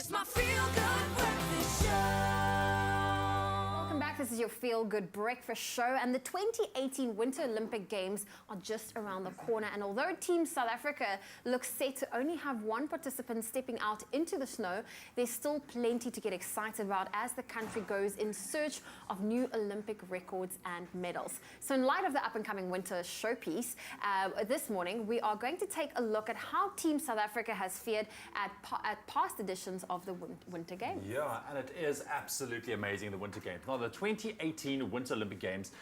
It's my feel-good breakfast show. Welcome back. This is your Feel Good Breakfast Show, and the 2018 Winter Olympic Games are just around the corner. And although Team South Africa looks set to only have one participant stepping out into the snow, there's still plenty to get excited about as the country goes in search of new Olympic records and medals. So in light of the up-and-coming winter showpiece, this morning we are going to take a look at how Team South Africa has fared at past editions of the Winter Games. Yeah, and it is absolutely amazing, the Winter Games. Now, the 2018 Winter Olympic Games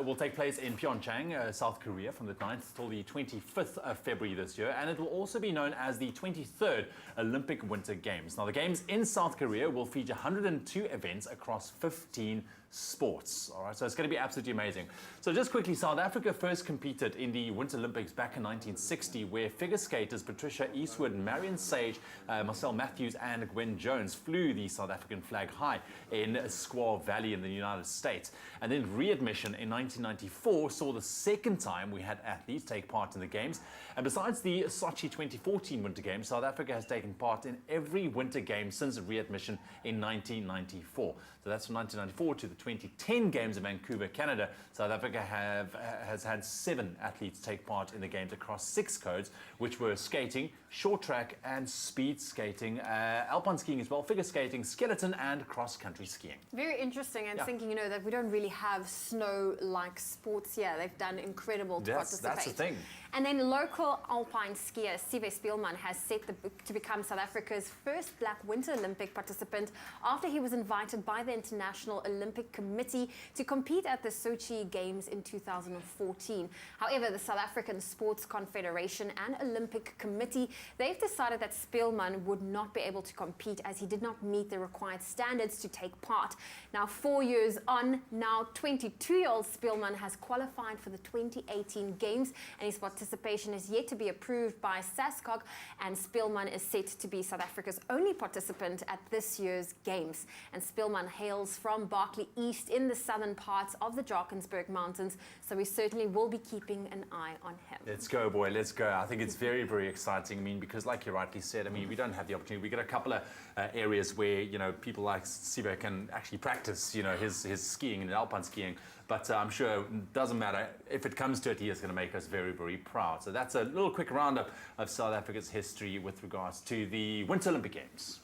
will take place in Pyeongchang, South Korea, from the 9th till the 25th of February this year, and it will also be known as the 23rd Olympic Winter Games. Now, the Games in South Korea will feature 102 events across 15 sports. All right, so it's going to be absolutely amazing. So just quickly, South Africa first competed in the Winter Olympics back in 1960, where figure skaters Patricia Eastwood, Marion Sage, Marcel Matthews and Gwen Jones flew the South African flag high in Squaw Valley in the United States. And then readmission in 1994 saw the second time we had athletes take part in the Games. And besides the Sochi 2014 Winter Games, South Africa has taken part in every Winter Games since readmission in 1994. So that's from 1994 to the 2010 Games in Vancouver, Canada. South Africa has had 7 athletes take part in the Games across 6 codes, which were skating, short track and speed skating, alpine skiing as well, figure skating, skeleton and cross-country skiing. Very interesting, and thinking, you know, that we don't really have snow-like sports here. They've done incredible to participate. That's the thing. And then local alpine skier Sive Spielman has set to become South Africa's first black Winter Olympic participant after he was invited by the International Olympic Committee to compete at the Sochi Games in 2014. However, the South African Sports Confederation and Olympic Committee, they've decided that Spielman would not be able to compete as he did not meet the required standards to take part. Now, 4 years on, now 22-year-old Spielman has qualified for the 2018 Games, and his participation is yet to be approved by SASCOC, and Spielman is set to be South Africa's only participant at this year's Games. And Spielman hails from Berkeley East in the southern parts of the Drakensberg Mountains, so we certainly will be keeping an eye on him. Let's go, boy, let's go. I think it's very, very exciting. I mean, because like you rightly said, I mean, we don't have the opportunity. We got a couple of areas where, you know, people like Sive can actually practice, you know, his skiing and alpine skiing. But I'm sure it doesn't matter. If it comes to it, he is going to make us very, very proud. So that's a little quick roundup of South Africa's history with regards to the Winter Olympic Games.